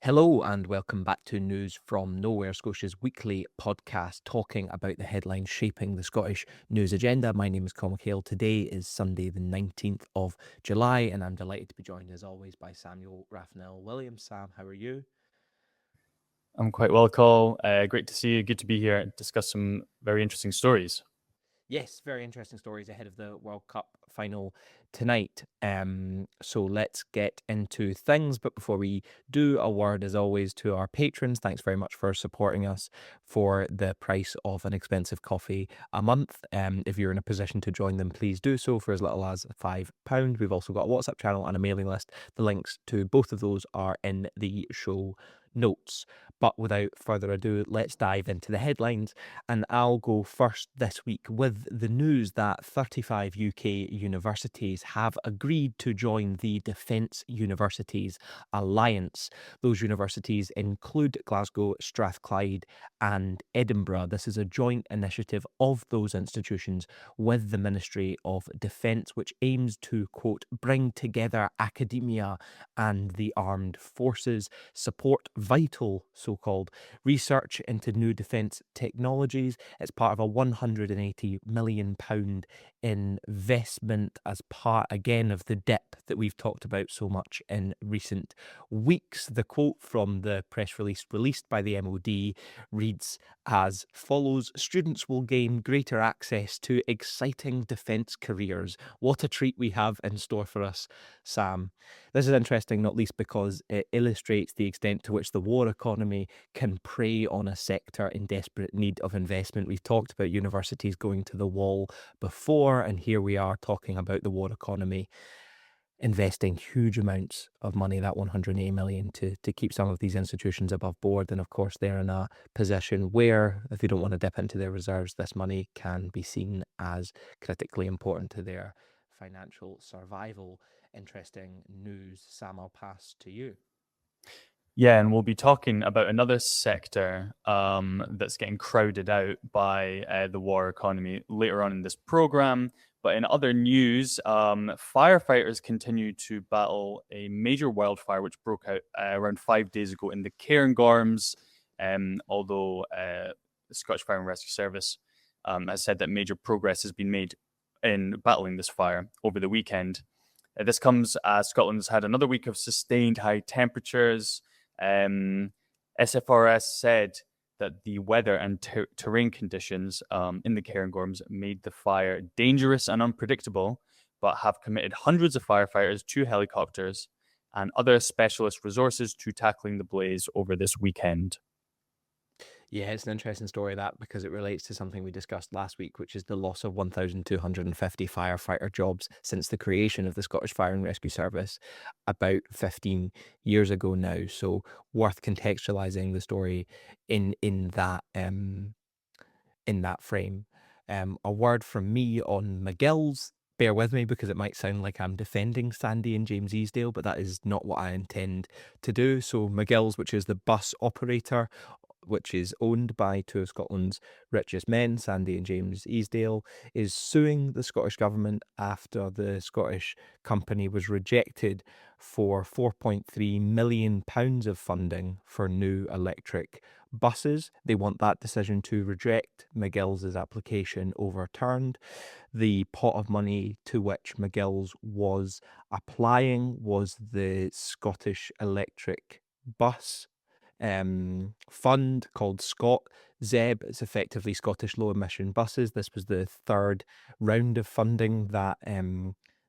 Hello and welcome back to News from Nowhere, Scotia's weekly podcast talking about the headlines shaping the Scottish news agenda. My name is Coll. McCail. Today is Sunday, the 19th of July, and I'm delighted to be joined as always by Samuel Rafanell-Williams. Sam, how are you? I'm quite well, Coll. Great to see you. Good to be here and discuss some very interesting stories. Yes, very interesting stories ahead of the World Cup final tonight. So let's get into things. But before we do, a word as always to our patrons. Thanks very much for supporting us for the price of an expensive coffee a month. If you're in a position to join them, please do so for as little as £5. We've also got a WhatsApp channel and a mailing list. The links to both of those are in the show notes. But without further ado, let's dive into the headlines. And I'll go first this week with the news that 35 UK universities have agreed to join the Defence Universities Alliance. Those universities include Glasgow, Strathclyde, and Edinburgh. This is a joint initiative of those institutions with the Ministry of Defence, which aims to, quote, bring together academia and the armed forces, support vital so-called research into new defence technologies. It's part of a £180 million investment as part, again, of the dip that we've talked about so much in recent weeks. The quote from the press release released by the MOD reads as follows: students will gain greater access to exciting defence careers. What a treat we have in store for us, Sam. This is interesting, not least because it illustrates the extent to which the war economy can prey on a sector in desperate need of investment. We've talked about universities going to the wall before, and here we are talking about the war economy investing huge amounts of money, that 180 million, to keep some of these institutions above board. And of course, they're in a position where, if they don't want to dip into their reserves, this money can be seen as critically important to their financial survival. Interesting news. Sam, I'll pass to you. Yeah, and we'll be talking about another sector that's getting crowded out by the war economy later on in this program. But in other news, firefighters continue to battle a major wildfire which broke out around 5 days ago in the Cairngorms, although the Scottish Fire and Rescue Service has said that major progress has been made in battling this fire over the weekend. This comes as Scotland's had another week of sustained high temperatures. SFRS said that the weather and terrain conditions in the Cairngorms made the fire dangerous and unpredictable, but have committed hundreds of firefighters, 2 helicopters, and other specialist resources to tackling the blaze over this weekend. Yeah, it's an interesting story, that, because it relates to something we discussed last week, which is the loss of 1,250 firefighter jobs since the creation of the Scottish Fire and Rescue Service about 15 years ago now. So worth contextualising the story in that frame. A word from me on McGill's. Bear with me because it might sound like I'm defending Sandy and James Easdale, but that is not what I intend to do. So McGill's, which is the bus operator, which is owned by two of Scotland's richest men, Sandy and James Easdale, is suing the Scottish Government after the Scottish company was rejected for £4.3 million of funding for new electric buses. They want that decision to reject McGill's application overturned. The pot of money to which McGill's was applying was the Scottish Electric Bus fund called ZEB. It's effectively Scottish low emission buses. This was the third round of funding that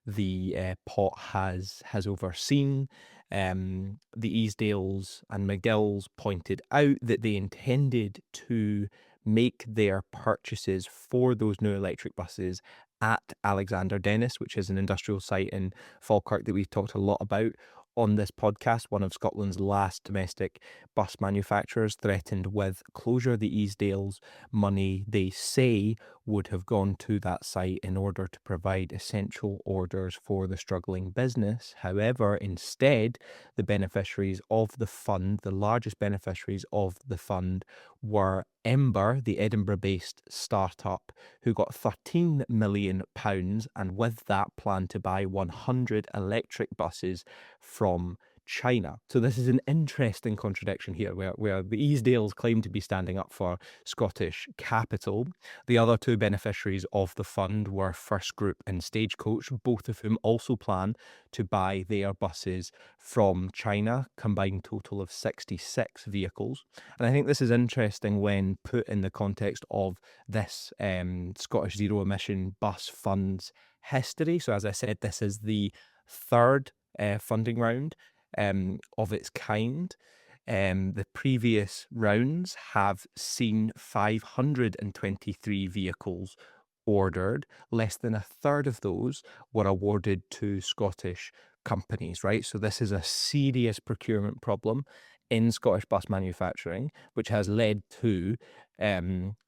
the pot has overseen. The Easdales and McGills pointed out that they intended to make their purchases for those new electric buses at Alexander Dennis, which is an industrial site in Falkirk that we've talked a lot about on this podcast. One of Scotland's last domestic bus manufacturers threatened with closure. The Easdales money, they say, would have gone to that site in order to provide essential orders for the struggling business. However, instead, the beneficiaries of the fund, the largest beneficiaries of the fund, were Ember, the Edinburgh-based startup, who got £13 million, and with that plan to buy 100 electric buses from China. So this is an interesting contradiction here, where the Easdales claim to be standing up for Scottish capital. The other two beneficiaries of the fund were First Group and Stagecoach, both of whom also plan to buy their buses from China, combined total of 66 vehicles. And I think this is interesting when put in the context of this Scottish Zero Emission Bus Fund's history. So as I said, this is the third funding round of its kind. The previous rounds have seen 523 vehicles ordered. Less than a third of those were awarded to Scottish companies, right? So this is a serious procurement problem in Scottish bus manufacturing, which has led to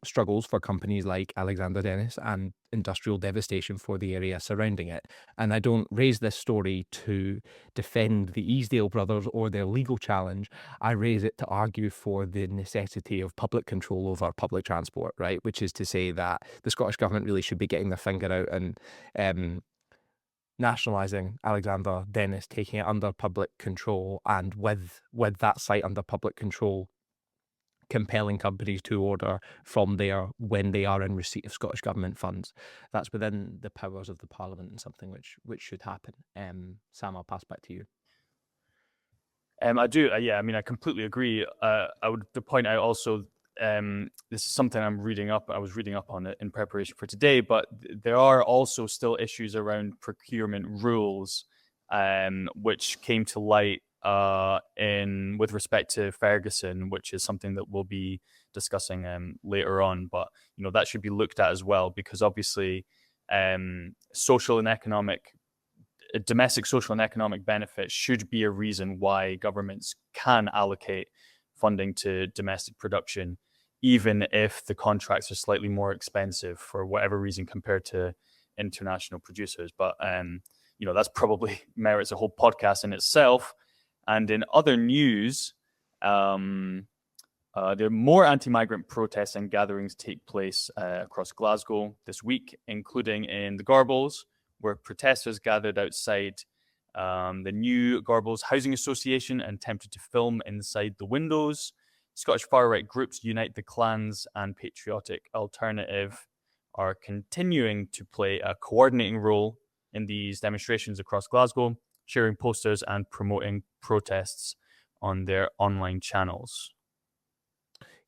struggles for companies like Alexander Dennis and industrial devastation for the area surrounding it. And I don't raise this story to defend the Easdale brothers or their legal challenge. I raise it to argue for the necessity of public control over public transport, right? Which is to say that the Scottish government really should be getting their finger out and nationalising Alexander Dennis, taking it under public control, and with that site under public control, compelling companies to order from there when they are in receipt of Scottish Government funds. That's within the powers of the Parliament and something which should happen. Sam, I'll pass back to you. I do. Yeah, I mean, I completely agree. I would point out also, this is something I was reading up on it in preparation for today, but there are also still issues around procurement rules, which came to light with respect to Ferguson, which is something that we'll be discussing later on. But that should be looked at as well, because obviously domestic social and economic benefits should be a reason why governments can allocate funding to domestic production, even if the contracts are slightly more expensive for whatever reason compared to international producers. But that's probably merits a whole podcast in itself. And in other news, there are more anti-migrant protests and gatherings take place across Glasgow this week, including in the Gorbals, where protesters gathered outside the new Gorbals Housing Association and attempted to film inside the windows. Scottish far-right groups Unite the Clans and Patriotic Alternative are continuing to play a coordinating role in these demonstrations across Glasgow, sharing posters and promoting protests on their online channels.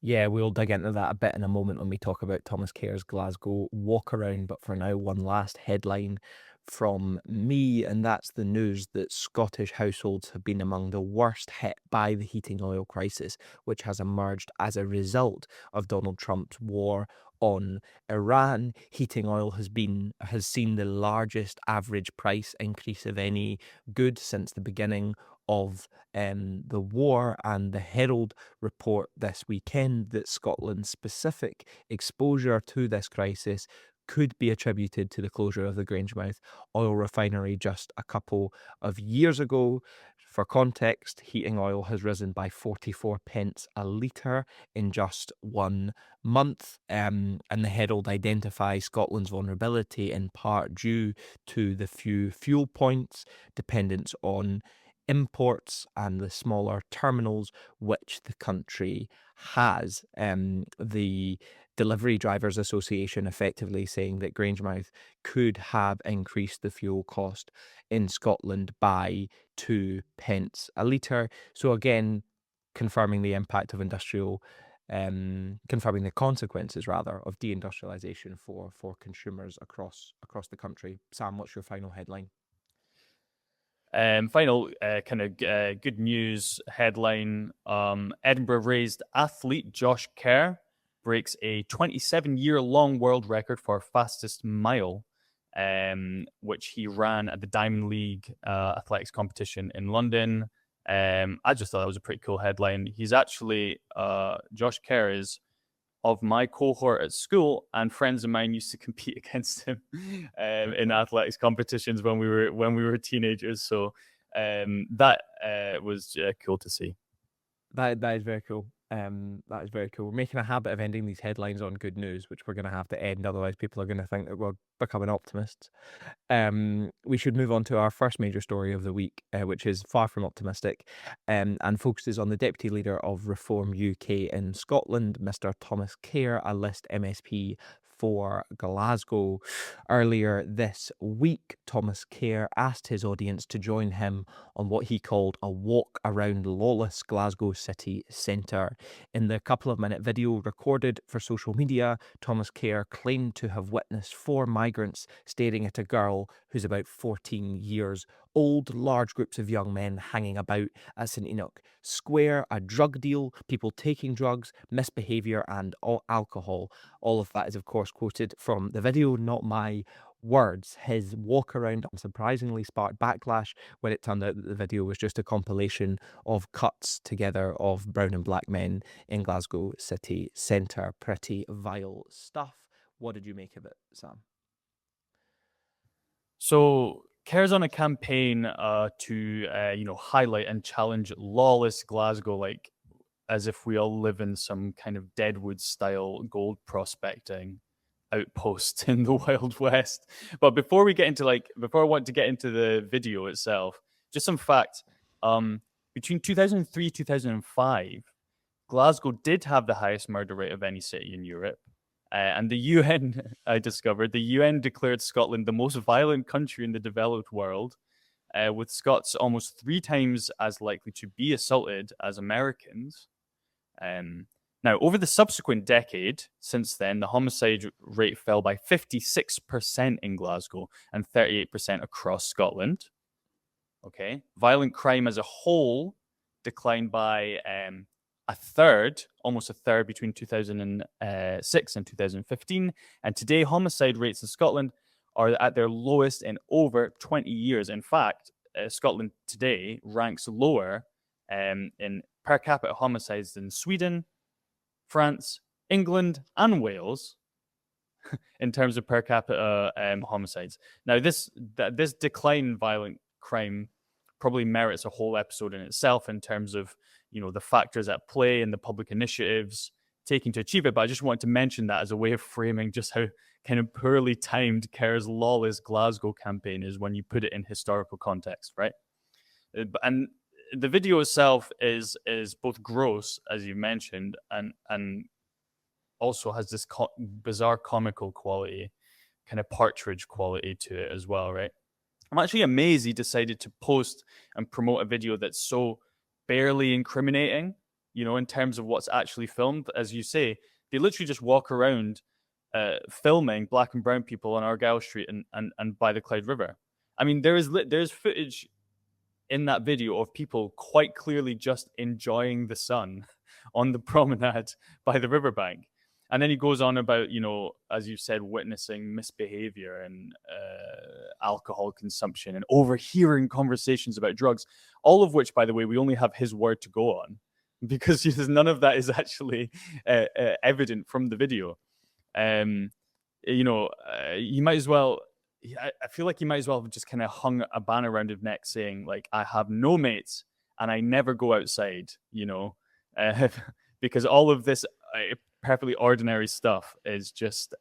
Yeah, we'll dig into that a bit in a moment when we talk about Thomas Kerr's Glasgow walk around. But for now, one last headline from me, and that's the news that Scottish households have been among the worst hit by the heating oil crisis, which has emerged as a result of Donald Trump's war on Iran. Heating oil has seen the largest average price increase of any good since the beginning of the war, and the Herald report this weekend that Scotland's specific exposure to this crisis could be attributed to the closure of the Grangemouth oil refinery just a couple of years ago. For context, heating oil has risen by 44 pence a litre in just 1 month, and the Herald identifies Scotland's vulnerability in part due to the few fuel points, dependence on imports, and the smaller terminals which the country has. The Delivery Drivers Association effectively saying that Grangemouth could have increased the fuel cost in Scotland by 2 pence a litre. So again, confirming the impact of confirming the consequences rather of deindustrialisation for consumers across the country. Sam, what's your final headline? Final kind of good news headline. Edinburgh-raised athlete Josh Kerr breaks a 27-year-long world record for fastest mile, which he ran at the Diamond League athletics competition in London. I just thought that was a pretty cool headline. He's actually, Josh Kerr is of my cohort at school, and friends of mine used to compete against him in athletics competitions when we were teenagers. So that was cool to see. That is very cool. That is very cool. We're making a habit of ending these headlines on good news, which we're going to have to end. Otherwise, people are going to think that we're becoming optimists. We should move on to our first major story of the week, which is far from optimistic, and focuses on the Deputy Leader of Reform UK in Scotland, Mr. Thomas Kerr, a List MSP for Glasgow. Earlier this week, Thomas Kerr asked his audience to join him on what he called a walk around lawless Glasgow city centre. In the couple-of-minute video recorded for social media, Thomas Kerr claimed to have witnessed 4 migrants staring at a girl who's about 14 years old, large groups of young men hanging about at St Enoch Square, a drug deal, people taking drugs, misbehaviour and alcohol. All of that is, of course, quoted from the video, not my words. His walk around unsurprisingly sparked backlash when it turned out that the video was just a compilation of cuts together of brown and black men in Glasgow city centre. Pretty vile stuff. What did you make of it, Sam? So Kerr's on a campaign to highlight and challenge lawless Glasgow, like as if we all live in some kind of Deadwood style gold prospecting outpost in the Wild West. But before I want to get into the video itself, just some facts. Between 2003 2005, Glasgow did have the highest murder rate of any city in Europe. And the UN, I discovered, the UN declared Scotland the most violent country in the developed world, with Scots almost 3 times as likely to be assaulted as Americans. Now, over the subsequent decade, since then, the homicide rate fell by 56% in Glasgow and 38% across Scotland. Okay. Violent crime as a whole declined by almost a third between 2006 and 2015. And today, homicide rates in Scotland are at their lowest in over 20 years. In fact, Scotland today ranks lower in per capita homicides than Sweden, France, England, and Wales in terms of per capita homicides. Now, this decline in violent crime probably merits a whole episode in itself in terms of the factors at play and the public initiatives taken to achieve it. But I just wanted to mention that as a way of framing just how kind of poorly timed Kerr's lawless Glasgow campaign is when you put it in historical context, right? And the video itself is both gross, as you mentioned, and also has this bizarre comical quality, kind of partridge quality to it as well, right? I'm actually amazed he decided to post and promote a video that's so barely incriminating, in terms of what's actually filmed. As you say, they literally just walk around filming black and brown people on Argyle Street and by the Clyde River. I mean, there's footage in that video of people quite clearly just enjoying the sun on the promenade by the riverbank. And then he goes on about, as you said, witnessing misbehavior and alcohol consumption and overhearing conversations about drugs, all of which, by the way, we only have his word to go on because none of that is actually evident from the video. You might as well, I feel like he might as well have just kind of hung a banner around his neck saying, like, I have no mates and I never go outside, because all of this perfectly ordinary stuff is just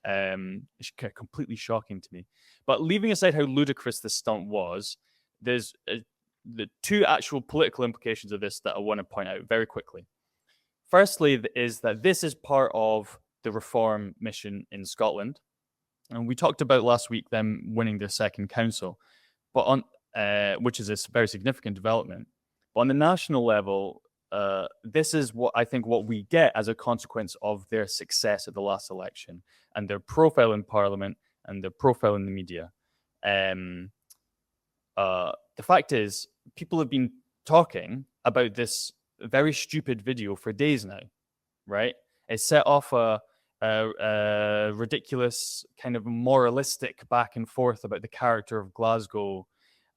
completely shocking to me. But leaving aside how ludicrous this stunt was, there's the 2 actual political implications of this that I want to point out very quickly. Firstly, is that this is part of the reform mission in Scotland. And we talked about last week them winning their second council, but which is a very significant development. But on the national level, this is what we get as a consequence of their success at the last election and their profile in Parliament and their profile in the media. The fact is, people have been talking about this very stupid video for days now, right? It set off a ridiculous kind of moralistic back and forth about the character of Glasgow.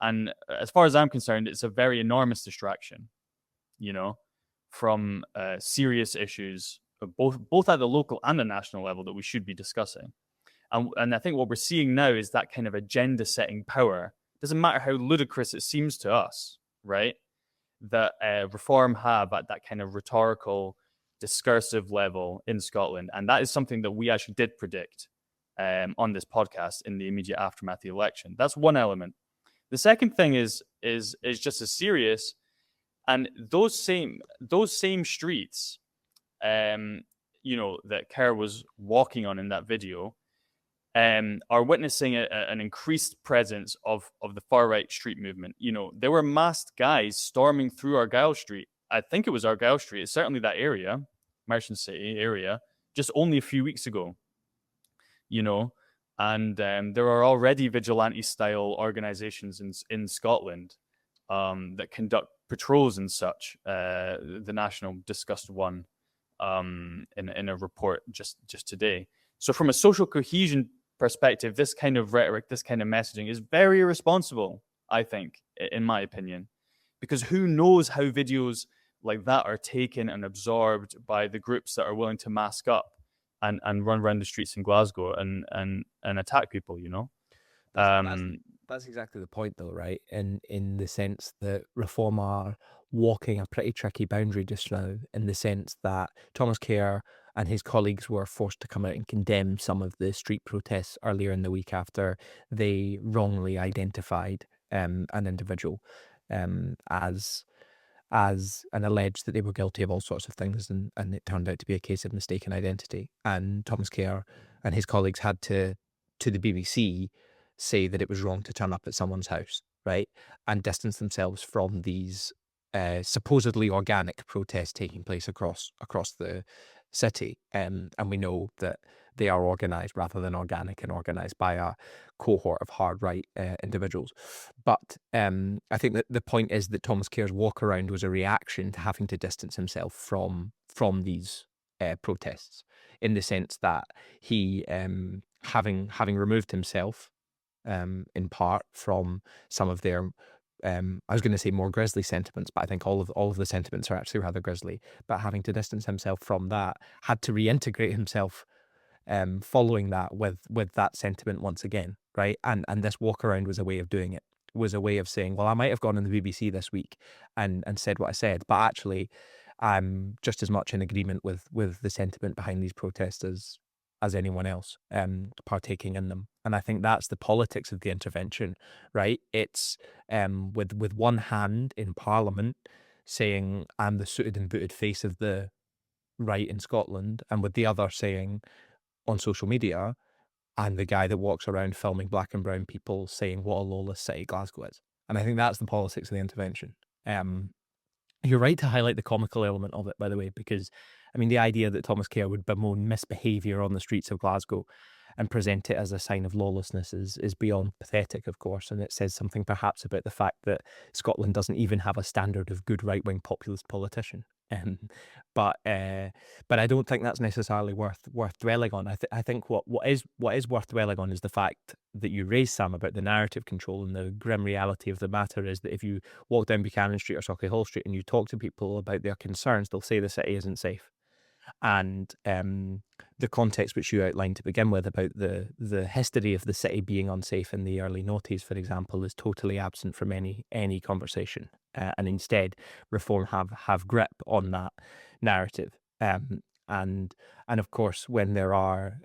And as far as I'm concerned, it's a very enormous distraction, from serious issues, both at the local and the national level that we should be discussing. And I think what we're seeing now is that kind of agenda-setting power. Doesn't matter how ludicrous it seems to us, right? That reform have at that kind of rhetorical discursive level in Scotland. And that is something that we actually did predict on this podcast in the immediate aftermath of the election. That's one element. The second thing is just as serious, and those same streets, that Kerr was walking on in that video, are witnessing an increased presence of the far right street movement. There were masked guys storming through Argyll Street. I think it was Argyll Street. It's certainly that area, Merchant City area, just only a few weeks ago. And there are already vigilante-style organizations in Scotland that conduct patrols and such. The National discussed one in a report just today. So from a social cohesion perspective, this kind of rhetoric, this kind of messaging is very irresponsible, I think, in my opinion, because who knows how videos like that are taken and absorbed by the groups that are willing to mask up and run around the streets in Glasgow and attack people, That's exactly the point, though, right? In the sense that Reform are walking a pretty tricky boundary just now, in the sense that Thomas Kerr and his colleagues were forced to come out and condemn some of the street protests earlier in the week after they wrongly identified an individual as and alleged that they were guilty of all sorts of things, and it turned out to be a case of mistaken identity. And Thomas Kerr and his colleagues had to the BBC say that it was wrong to turn up at someone's house, right? And distance themselves from these supposedly organic protests taking place across the city. And we know that they are organised rather than organic, and organised by a cohort of hard right individuals. But I think that the point is that Thomas Kerr's walk around was a reaction to having to distance himself from these protests, in the sense that he, having removed himself in part from some of their I was going to say more grisly sentiments, but I think all of the sentiments are actually rather grisly. But having to distance himself from that, had to reintegrate himself following that with that sentiment once again, right? And this walk around was a way of doing it. Was a way of saying, well, I might have gone on the BBC this week and said what I said, but actually I'm just as much in agreement with the sentiment behind these protests as anyone else partaking in them. And I think that's the politics of the intervention, right? It's with one hand in Parliament saying, I'm the suited and booted face of the right in Scotland, and with the other saying on social media, I'm the guy that walks around filming black and brown people saying what a lawless city Glasgow is. And I think that's the politics of the intervention. You're right to highlight the comical element of it, by the way, because, I mean, the idea that Thomas Kerr would bemoan misbehaviour on the streets of Glasgow and present it as a sign of lawlessness is beyond pathetic, of course, and it says something perhaps about the fact that Scotland doesn't even have a standard of good right-wing populist politician. But I don't think that's necessarily worth dwelling on. I think what is worth dwelling on is the fact that you raised, Sam, about the narrative control, and the grim reality of the matter is that if you walk down Buchanan Street or Sauchiehall Street and you talk to people about their concerns, they'll say the city isn't safe. And the context which you outlined to begin with about the history of the city being unsafe in the early noughties, for example, is totally absent from any conversation. And instead, Reform have grip on that narrative. And of course, when there are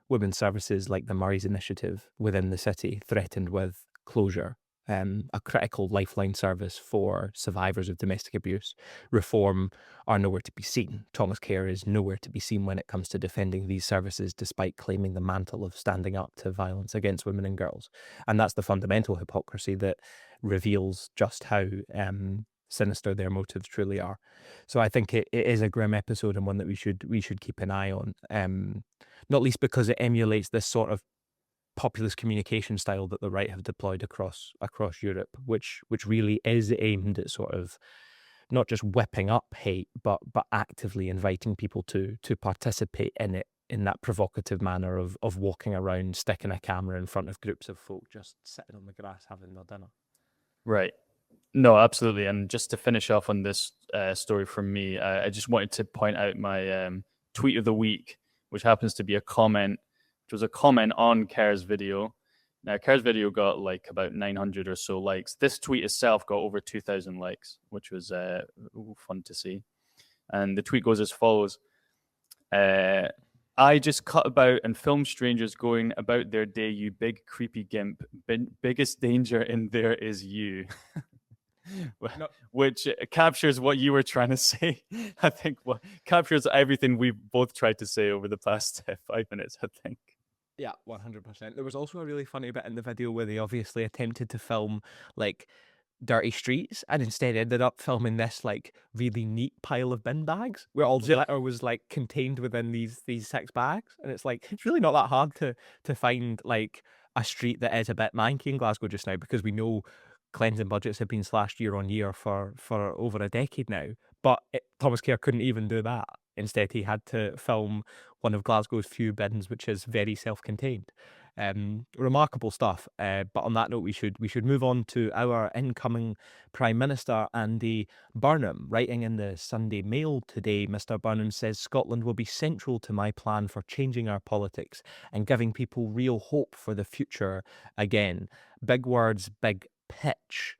women's services like the Murray's Initiative within the city threatened with closure, a critical lifeline service for survivors of domestic abuse, Reform are nowhere to be seen. Thomas Kerr is nowhere to be seen when it comes to defending these services, despite claiming the mantle of standing up to violence against women and girls. And that's the fundamental hypocrisy that reveals just how sinister their motives truly are. So I think it is a grim episode, and one that we should keep an eye on, not least because it emulates this sort of populist communication style that the right have deployed across Europe, which really is aimed at sort of not just whipping up hate, but actively inviting people to participate in it in that provocative manner of walking around, sticking a camera in front of groups of folk just sitting on the grass having their dinner. Right. No, absolutely. And just to finish off on this story from me, I just wanted to point out my tweet of the week, which happens to be a comment. It was a comment on Kerr's video. Now, Kerr's video got like about 900 or so likes. This tweet itself got over 2,000 likes, which was fun to see. And the tweet goes as follows. I just cut about and film strangers going about their day, you big creepy gimp. Biggest danger in there is you. No. Which captures what you were trying to say. I think what captures everything we've both tried to say over the past 5 minutes, I think. Yeah, 100%. There was also a really funny bit in the video where they obviously attempted to film like dirty streets and instead ended up filming this like really neat pile of bin bags where all the litter was like contained within these 6 bags. And it's like, it's really not that hard to find like a street that is a bit manky in Glasgow just now, because we know cleansing budgets have been slashed year on year for over a decade now. But Thomas Kerr couldn't even do that. Instead, he had to film one of Glasgow's few bins, which is very self-contained. Remarkable stuff. But on that note, we should move on to our incoming Prime Minister, Andy Burnham. Writing in the Sunday Mail today, Mr. Burnham says Scotland will be central to my plan for changing our politics and giving people real hope for the future again. Big words, big pitch.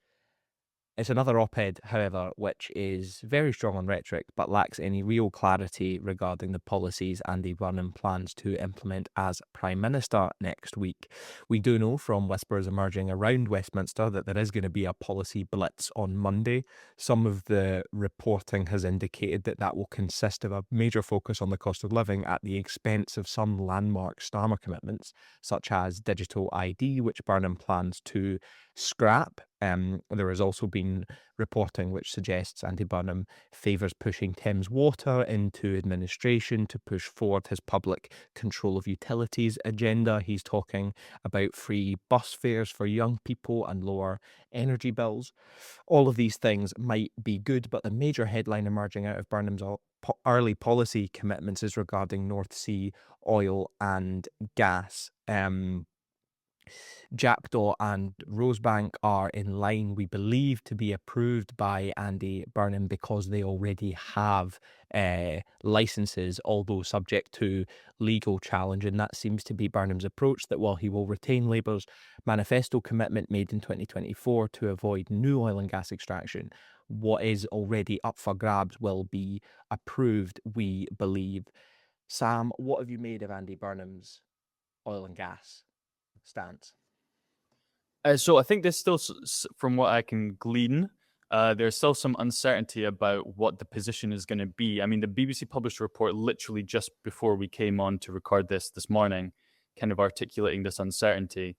It's another op-ed, however, which is very strong on rhetoric, but lacks any real clarity regarding the policies Andy Burnham plans to implement as Prime Minister next week. We do know from whispers emerging around Westminster that there is going to be a policy blitz on Monday. Some of the reporting has indicated that that will consist of a major focus on the cost of living at the expense of some landmark Starmer commitments, such as digital ID, which Burnham plans to scrap. There has also been reporting which suggests Andy Burnham favours pushing Thames Water into administration to push forward his public control of utilities agenda. He's talking about free bus fares for young people and lower energy bills. All of these things might be good, but the major headline emerging out of Burnham's early policy commitments is regarding North Sea oil and gas. Jackdaw and Rosebank are in line, we believe, to be approved by Andy Burnham because they already have licenses, although subject to legal challenge. And that seems to be Burnham's approach, that while he will retain Labour's manifesto commitment made in 2024 to avoid new oil and gas extraction, what is already up for grabs will be approved, we believe. Sam, what have you made of Andy Burnham's oil and gas stance? So I think there's still, from what I can glean, there's still some uncertainty about what the position is going to be. I mean, the BBC published a report literally just before we came on to record this morning, kind of articulating this uncertainty.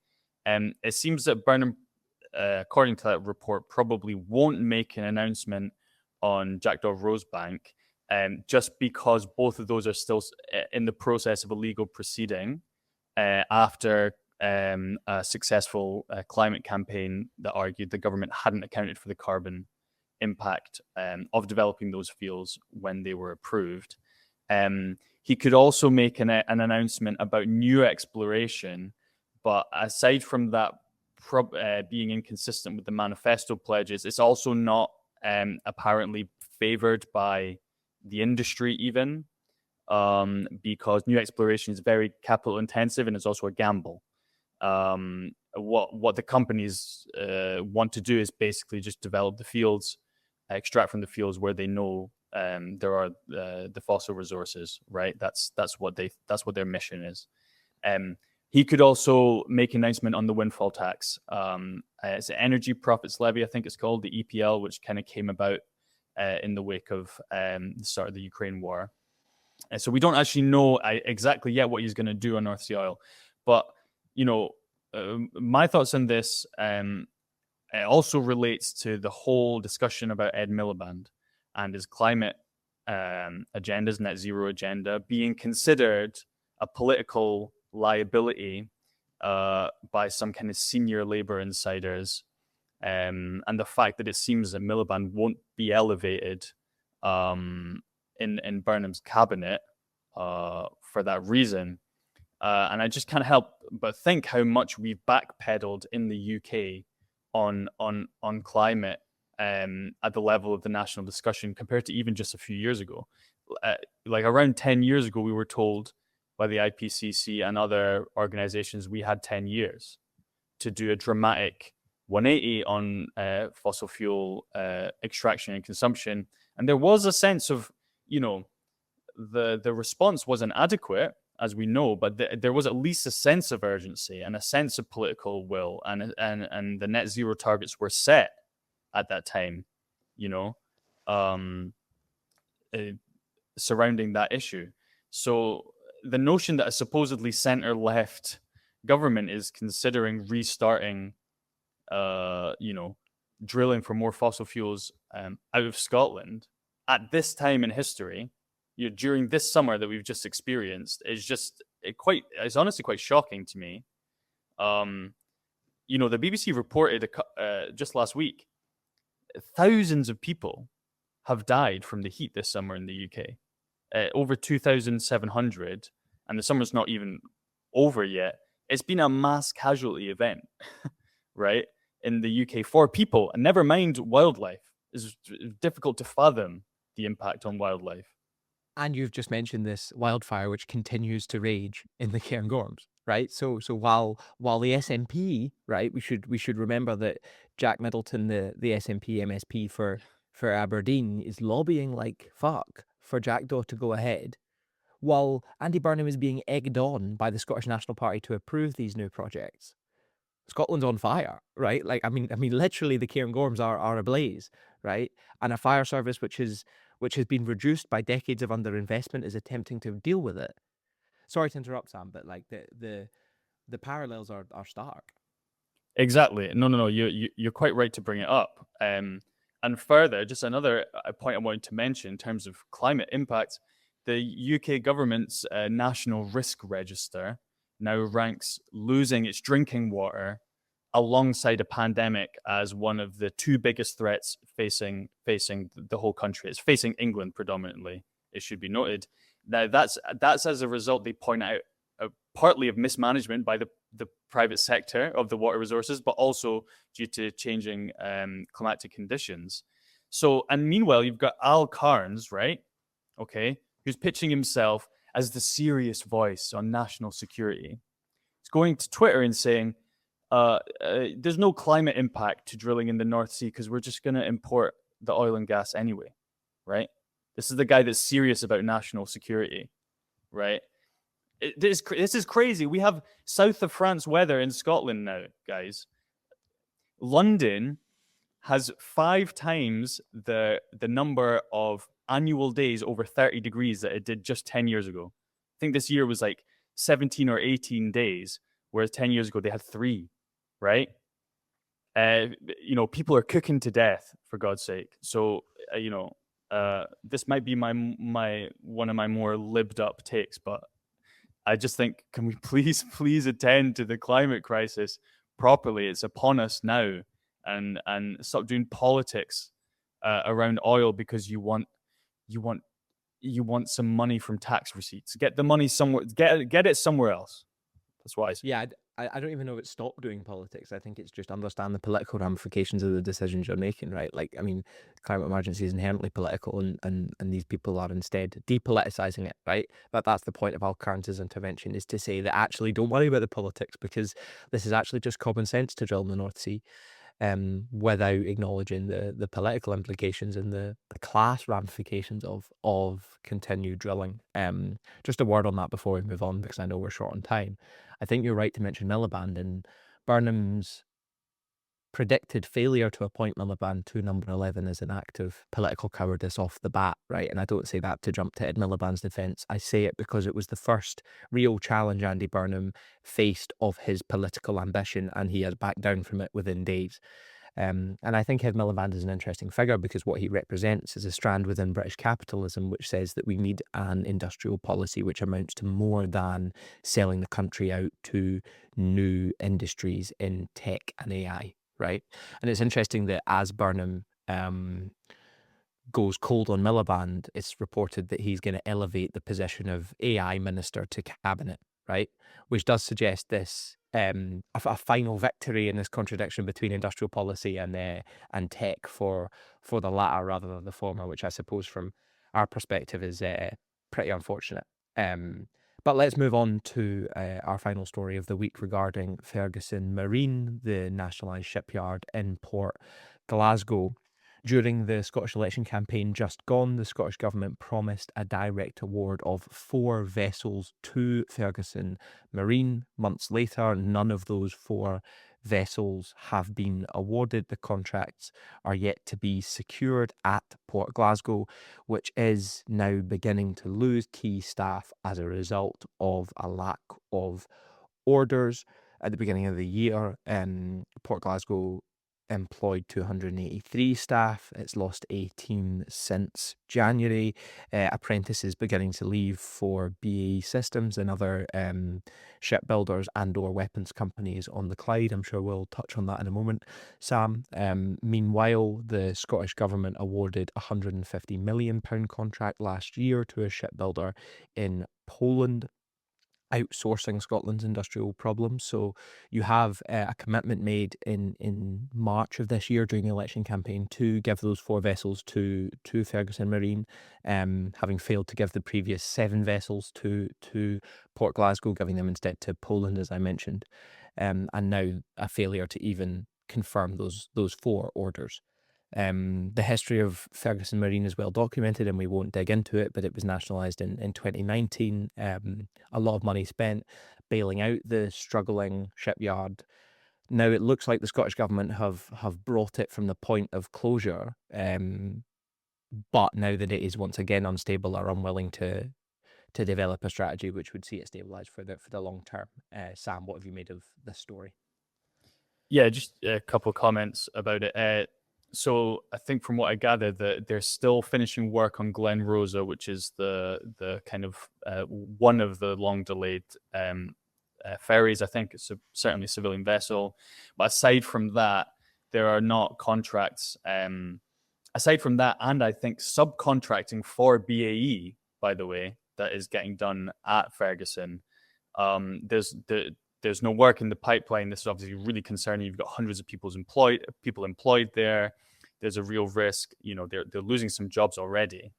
It seems that Burnham, according to that report, probably won't make an announcement on Jackdaw Rosebank, just because both of those are still in the process of a legal proceeding after a successful climate campaign that argued the government hadn't accounted for the carbon impact of developing those fields when they were approved. He could also make an announcement about new exploration, but aside from that being inconsistent with the manifesto pledges, it's also not apparently favoured by the industry even, because new exploration is very capital intensive and it's also a gamble. What the companies want to do is basically just develop the fields, extract from the fields where they know there are the fossil resources, right? That's what their mission is. He could also make an announcement on the windfall tax. It's an energy profits levy, I think it's called, the EPL, which kind of came about in the wake of the start of the Ukraine war. So we don't actually know exactly yet what he's going to do on North Sea oil, but my thoughts on this also relates to the whole discussion about Ed Miliband and his climate agendas, net zero agenda, being considered a political liability by some kind of senior Labour insiders, and the fact that it seems that Miliband won't be elevated in Burnham's cabinet for that reason. And I just can't help but think how much we've backpedaled in the UK on climate at the level of the national discussion compared to even just a few years ago. Like around 10 years ago, we were told by the IPCC and other organizations we had 10 years to do a dramatic 180 on fossil fuel extraction and consumption. And there was a sense of, the response wasn't adequate, as we know, but there was at least a sense of urgency and a sense of political will, and the net zero targets were set at that time, you know, um, uh, surrounding that issue. So the notion that a supposedly center-left government is considering restarting, drilling for more fossil fuels out of Scotland at this time in history, during this summer that we've just experienced, is just it's honestly quite shocking to me. The BBC reported just last week, thousands of people have died from the heat this summer in the UK. Over 2,700, and the summer's not even over yet. It's been a mass casualty event, right, in the UK for people, and never mind wildlife. It's difficult to fathom the impact on wildlife. And you've just mentioned this wildfire, which continues to rage in the Cairngorms, right? So while the SNP, right, we should remember that Jack Middleton, the SNP MSP for Aberdeen, is lobbying like fuck for Jackdaw to go ahead, while Andy Burnham is being egged on by the Scottish National Party to approve these new projects. Scotland's on fire, right? Like, I mean, literally the Cairngorms are ablaze, right? And a fire service which has been reduced by decades of underinvestment is attempting to deal with it. Sorry to interrupt, Sam, but like the parallels are stark. Exactly. No. You're quite right to bring it up. And further, just another point I wanted to mention in terms of climate impact, the UK government's National Risk Register now ranks losing its drinking water alongside a pandemic as one of the two biggest threats facing the whole country. It's facing England predominantly, it should be noted. Now, that's as a result, they point out, partly of mismanagement by the private sector of the water resources, but also due to changing climatic conditions. So, and meanwhile, you've got Al Cairns, right? Okay, who's pitching himself as the serious voice on national security. He's going to Twitter and saying, there's no climate impact to drilling in the North Sea because we're just going to import the oil and gas anyway, right? This is the guy that's serious about national security, right? This is crazy. We have south of France weather in Scotland now, guys. London has 5 times the number of annual days over 30 degrees that it did just 10 years ago. I think this year was like 17 or 18 days, whereas 10 years ago they had 3, right? People are cooking to death, for God's sake. So, this might be my one of my more libbed up takes, but I just think, can we please attend to the climate crisis properly? It's upon us now, and stop doing politics around oil because you want some money from tax receipts. Get the money somewhere. Get it somewhere else. That's wise. Yeah, I don't even know if it's stop doing politics. I think it's just understand the political ramifications of the decisions you're making, right? Like, I mean, climate emergency is inherently political, and these people are instead depoliticizing it, right? But that's the point of Al Cairns' intervention, is to say that actually don't worry about the politics, because this is actually just common sense to drill in the North Sea. Without acknowledging the political implications and the class ramifications of continued drilling. Just a word on that before we move on, because I know we're short on time. I think you're right to mention Miliband, and Burnham's predicted failure to appoint Miliband to number 11 is an act of political cowardice off the bat, right? And I don't say that to jump to Ed Miliband's defence. I say it because it was the first real challenge Andy Burnham faced of his political ambition, and he has backed down from it within days. And I think Ed Miliband is an interesting figure because what he represents is a strand within British capitalism which says that we need an industrial policy which amounts to more than selling the country out to new industries in tech and AI. Right. And it's interesting that as Burnham goes cold on Miliband, it's reported that he's going to elevate the position of AI minister to cabinet, right? Which does suggest this a final victory in this contradiction between industrial policy and tech for the latter rather than the former, which I suppose from our perspective is pretty unfortunate. But let's move on to our final story of the week regarding Ferguson Marine, the nationalised shipyard in Port Glasgow. During the Scottish election campaign just gone, the Scottish Government promised a direct award of 4 vessels to Ferguson Marine. Months later, none of those 4 vessels have been awarded. The contracts are yet to be secured at Port Glasgow, which is now beginning to lose key staff as a result of a lack of orders. At the beginning of the year, Port Glasgow employed 283 staff. It's lost 18 since January. Apprentices beginning to leave for BAE Systems and other shipbuilders and/or weapons companies on the Clyde. I'm sure we'll touch on that in a moment, Sam. Meanwhile, the Scottish Government awarded a £150 million contract last year to a shipbuilder in Poland, outsourcing Scotland's industrial problems. So you have a commitment made in March of this year during the election campaign to give those 4 vessels to Ferguson Marine, having failed to give the previous 7 vessels to Port Glasgow, giving them instead to Poland, as I mentioned, and now a failure to even confirm those 4 orders. The history of Ferguson Marine is well documented, and we won't dig into it, but it was nationalised in 2019. A lot of money spent bailing out the struggling shipyard. Now it looks like the Scottish Government have brought it from the point of closure, but now that it is once again unstable, are unwilling to develop a strategy which would see it stabilised for the long term. Sam, what have you made of this story? Yeah, just a couple of comments about it. So I think from what I gathered, that they're still finishing work on Glen Rosa, which is the kind of one of the long delayed ferries. I think it's certainly a civilian vessel. But aside from that, there are not contracts. Aside from that, and I think subcontracting for BAE, by the way, that is getting done at Ferguson. There's no work in the pipeline. This is obviously really concerning. You've got hundreds of people employed there. There's a real risk. They're losing some jobs already,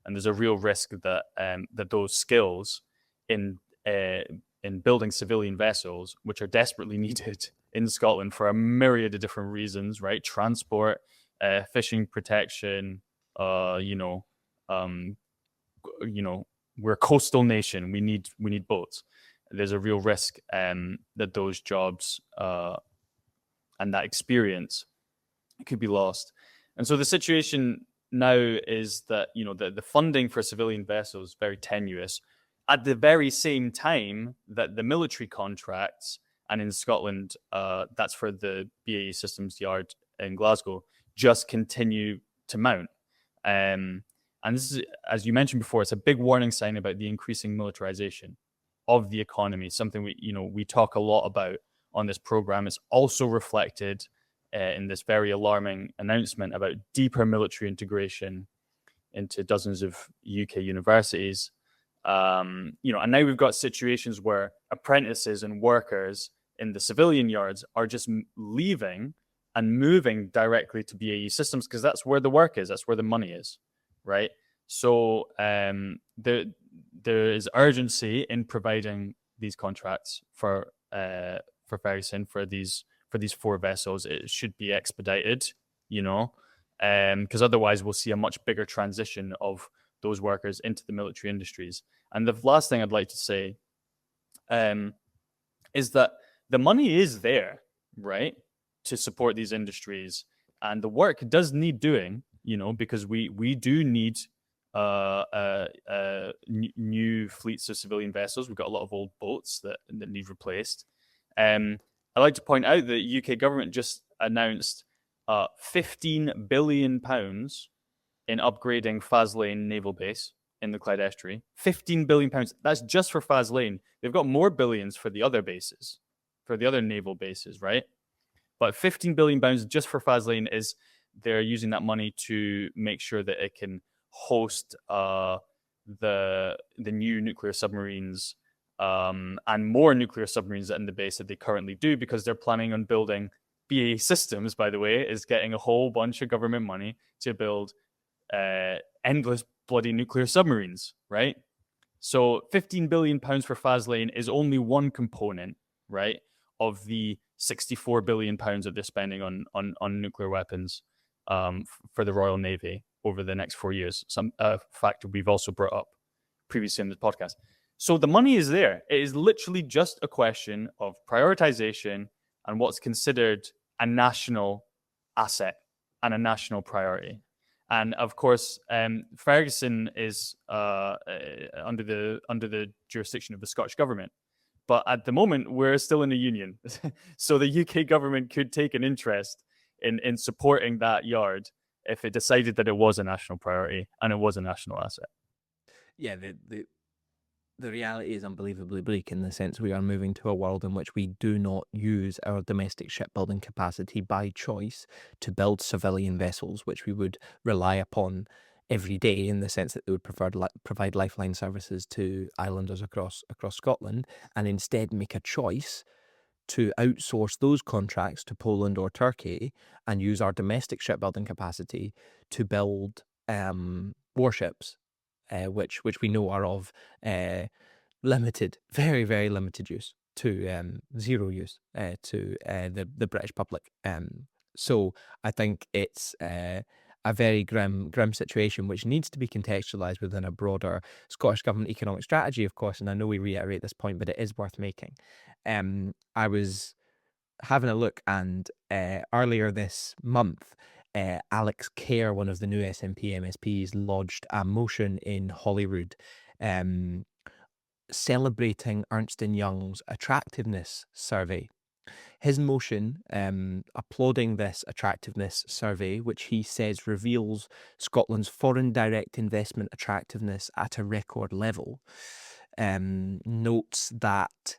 and there's a real risk that that those skills in building civilian vessels, which are desperately needed in Scotland for a myriad of different reasons, right? Transport, fishing protection. We're a coastal nation. We need boats. There's a real risk that those jobs and that experience could be lost. And so the situation now is that the funding for civilian vessels is very tenuous. At the very same time that the military contracts, and in Scotland, that's for the BAE Systems yard in Glasgow, just continue to mount. And this is, as you mentioned before, it's a big warning sign about the increasing militarization of the economy, something we talk a lot about on this program. It's also reflected in this very alarming announcement about deeper military integration into dozens of UK universities. And now we've got situations where apprentices and workers in the civilian yards are just leaving and moving directly to BAE Systems because that's where the work is, that's where the money is, right? So there is urgency in providing these contracts for Ferguson for these 4 vessels. It should be expedited, because otherwise we'll see a much bigger transition of those workers into the military industries. And the last thing I'd like to say is that the money is there, right, to support these industries, and the work does need doing, because we do need new fleets of civilian vessels. We've got a lot of old boats that need replaced. I'd like to point out that the UK government just announced £15 billion in upgrading Faslane Naval Base in the Clyde Estuary. £15 billion. That's just for Faslane. They've got more billions for the other bases, for the other naval bases, right? But £15 billion just for Faslane is they're using that money to make sure that it can host the new nuclear submarines and more nuclear submarines in the base that they currently do, because they're planning on building. BAE Systems, by the way, is getting a whole bunch of government money to build endless bloody nuclear submarines, right? So £15 billion for Faslane is only one component, right, of the £64 billion that they're spending on nuclear weapons. for the Royal Navy over the next 4 years. Some factor we've also brought up previously in this podcast. So the money is there. It is literally just a question of prioritization and what's considered a national asset and a national priority. And of course, Ferguson is under the jurisdiction of the Scottish government. But at the moment, we're still in a union. So the UK government could take an interest in supporting that yard if it decided that it was a national priority and it was a national asset. Yeah, the reality is unbelievably bleak in the sense we are moving to a world in which we do not use our domestic shipbuilding capacity by choice to build civilian vessels, which we would rely upon every day in the sense that they would provide lifeline services to islanders across Scotland, and instead make a choice to outsource those contracts to Poland or Turkey and use our domestic shipbuilding capacity to build warships, which we know are of limited, very, very limited use to zero use to the British public. So I think it's a very grim situation, which needs to be contextualised within a broader Scottish Government economic strategy, of course. And I know we reiterate this point, but it is worth making. I was having a look, and earlier this month, Alex Kerr, one of the new SNP MSPs, lodged a motion in Holyrood celebrating Ernst & Young's attractiveness survey. His motion, applauding this attractiveness survey, which he says reveals Scotland's foreign direct investment attractiveness at a record level, notes that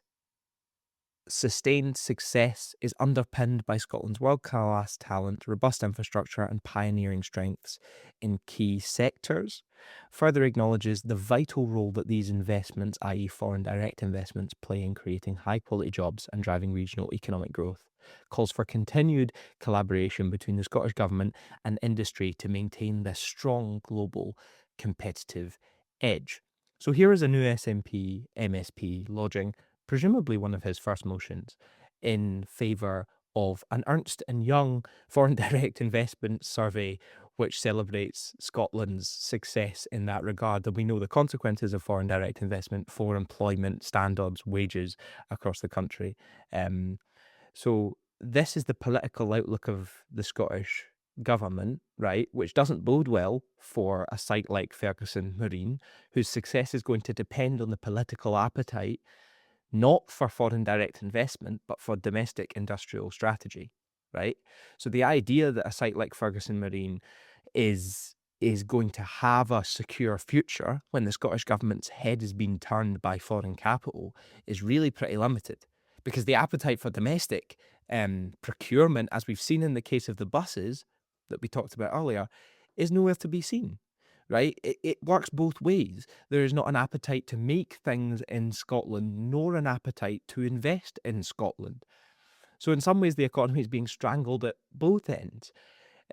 sustained success is underpinned by Scotland's world-class talent, robust infrastructure, and pioneering strengths in key sectors. Further acknowledges the vital role that these investments, i.e. foreign direct investments, play in creating high-quality jobs and driving regional economic growth. Calls for continued collaboration between the Scottish Government and industry to maintain this strong global competitive edge. So here is a new SNP MSP lodging presumably one of his first motions in favour of an Ernst & Young foreign direct investment survey, which celebrates Scotland's success in that regard. And we know the consequences of foreign direct investment for employment, standards, wages across the country. So this is the political outlook of the Scottish government, right, which doesn't bode well for a site like Ferguson Marine, whose success is going to depend on the political appetite not for foreign direct investment, but for domestic industrial strategy, right? So the idea that a site like Ferguson Marine is going to have a secure future when the Scottish Government's head has been turned by foreign capital is really pretty limited, because the appetite for domestic procurement, as we've seen in the case of the buses that we talked about earlier, is nowhere to be seen. Right? It works both ways. There is not an appetite to make things in Scotland, nor an appetite to invest in Scotland. So in some ways, the economy is being strangled at both ends.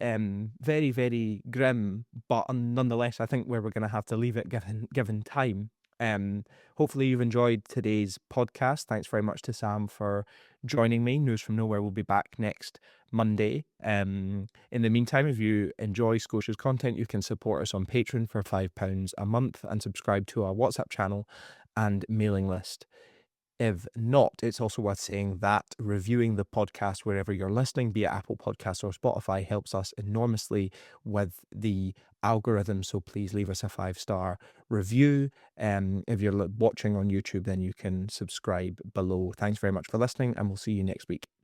Very, very grim, but nonetheless, I think where we're going to have to leave it given time. Hopefully you've enjoyed today's podcast. Thanks very much to Sam for joining me. News from Nowhere will be back next Monday. In the meantime, if you enjoy Scotia's content, you can support us on Patreon for £5 a month and subscribe to our WhatsApp channel and mailing list. If not, it's also worth saying that reviewing the podcast wherever you're listening, be it Apple Podcasts or Spotify, helps us enormously with the algorithm. So please leave us a 5-star review. If you're watching on YouTube, then you can subscribe below. Thanks very much for listening, and we'll see you next week.